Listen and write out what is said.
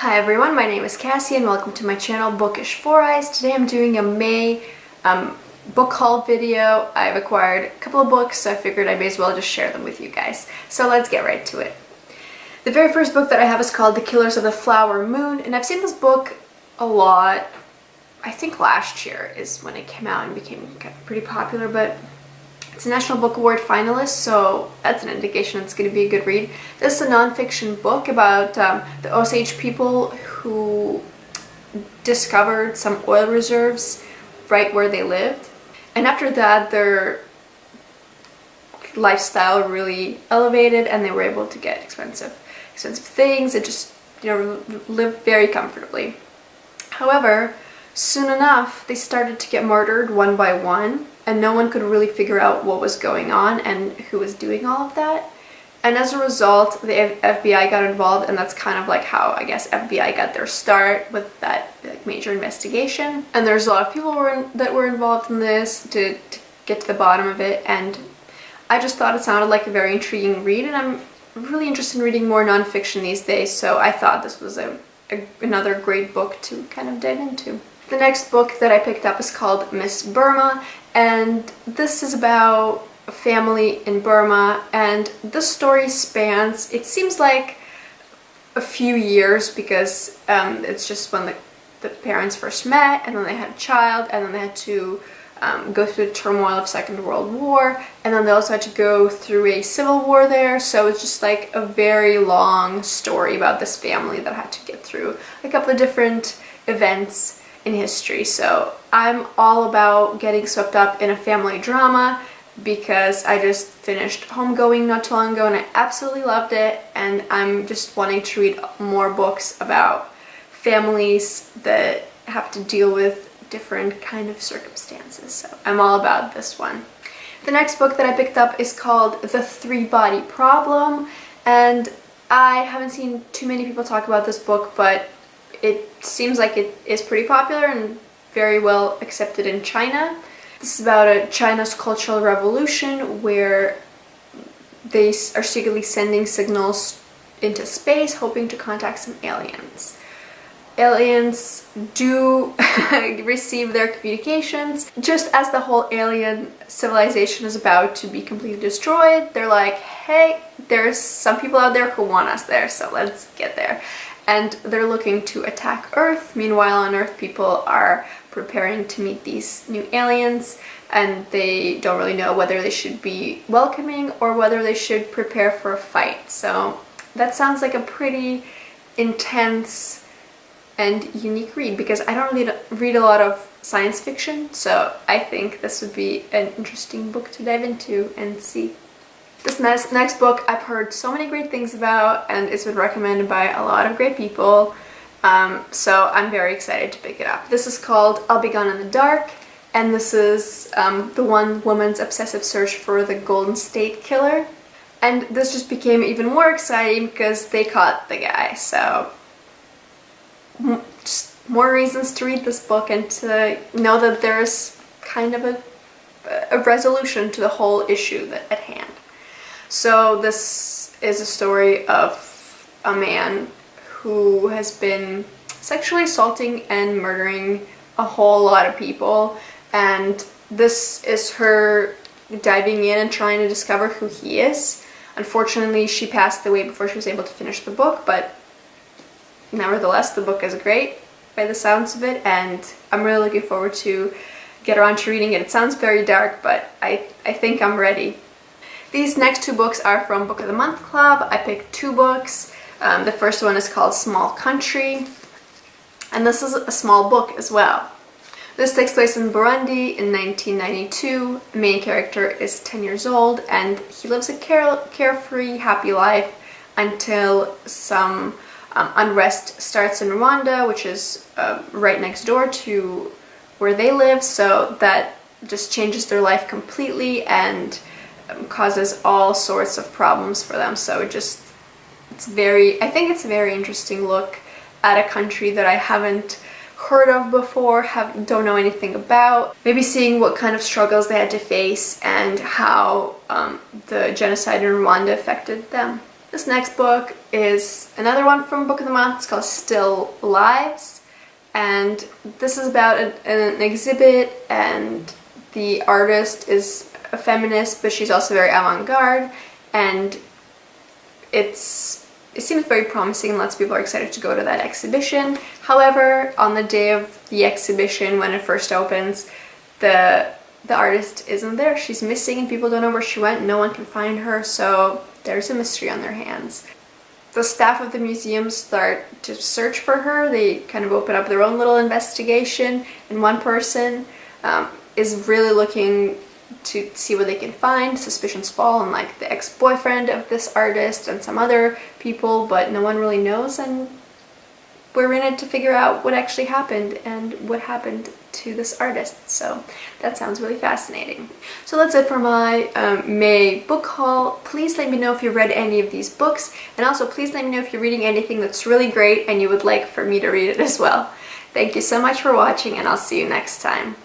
Hi everyone, my name is Cassie and welcome to my channel Bookish 4 Eyes. Today I'm doing a May book haul video. I've acquired a couple of books, so I figured I may as well just share them with you guys. So let's get right to it. The very first book that I have is called The Killers of the Flower Moon, and I've seen this book a lot. I think last year is when it came out and became pretty popular, but it's a National Book Award finalist, so that's an indication it's going to be a good read. This is a non-fiction book about the Osage people who discovered some oil reserves right where they lived. And after that, their lifestyle really elevated and they were able to get expensive things and just, live very comfortably. However, soon enough, they started to get murdered one by one, and no one could really figure out what was going on and who was doing all of that. And as a result, the FBI got involved, and that's kind of like how, I guess, FBI got their start with that major investigation. And there's a lot of people that were involved in this to get to the bottom of it, and I just thought it sounded like a very intriguing read, and I'm really interested in reading more nonfiction these days, so I thought this was another great book to kind of dive into. The next book that I picked up is called Miss Burma, and this is about a family in Burma, and the story spans, it seems like a few years, because it's just when the parents first met, and then they had a child, and then they had to go through the turmoil of Second World War, and then they also had to go through a civil war there, so it's just like a very long story about this family that had to get through a couple of different events in history. So I'm all about getting swept up in a family drama because I just finished Homegoing not too long ago and I absolutely loved it, and I'm just wanting to read more books about families that have to deal with different kind of circumstances. So I'm all about this one. The next book that I picked up is called The ThreeBody Problem, and I haven't seen too many people talk about this book, but it seems like it is pretty popular and very well accepted in China. This is about China's cultural revolution where they are secretly sending signals into space hoping to contact some aliens. Aliens do receive their communications. Just as the whole alien civilization is about to be completely destroyed, they're like, hey, there's some people out there who want us there, so let's get there. And they're looking to attack Earth. Meanwhile, on Earth, people are preparing to meet these new aliens, and they don't really know whether they should be welcoming or whether they should prepare for a fight. So that sounds like a pretty intense and unique read, because I don't really read a lot of science fiction, so I think this would be an interesting book to dive into and see. This next book I've heard so many great things about, and it's been recommended by a lot of great people, so I'm very excited to pick it up. This is called I'll Be Gone in the Dark, and this is the one woman's obsessive search for the Golden State Killer. And this just became even more exciting because they caught the guy, so just more reasons to read this book and to know that there's kind of a resolution to the whole issue at hand. So this is a story of a man who has been sexually assaulting and murdering a whole lot of people, and this is her diving in and trying to discover who he is. Unfortunately, she passed away before she was able to finish the book, but nevertheless, the book is great by the sounds of it, and I'm really looking forward to get around to reading it. It sounds very dark, but I think I'm ready. These next two books are from Book of the Month Club. I picked two books. The first one is called Small Country, and this is a small book as well. This takes place in Burundi in 1992. The main character is 10 years old, and he lives a carefree, happy life until some unrest starts in Rwanda, which is right next door to where they live, so that just changes their life completely and causes all sorts of problems for them. So I think it's a very interesting look at a country that I haven't heard of before, don't know anything about. Maybe seeing what kind of struggles they had to face and how the genocide in Rwanda affected them. This next book is another one from Book of the Month. It's called Still Lives, and this is about an exhibit, and the artist is a feminist, but she's also very avant-garde, and it seems very promising and lots of people are excited to go to that exhibition. However, on the day of the exhibition, when it first opens, the artist isn't there. She's missing and people don't know where she went. No one can find her, so there's a mystery on their hands. The staff of the museum start to search for her. They kind of open up their own little investigation, and one person is really looking to see what they can find. Suspicions fall on like the ex-boyfriend of this artist and some other people, but no one really knows, and we're in it to figure out what actually happened and what happened to this artist. So that sounds really fascinating. So that's it for my May book haul. Please let me know if you read any of these books, and also please let me know if you're reading anything that's really great and you would like for me to read it as well. Thank you so much for watching, and I'll see you next time.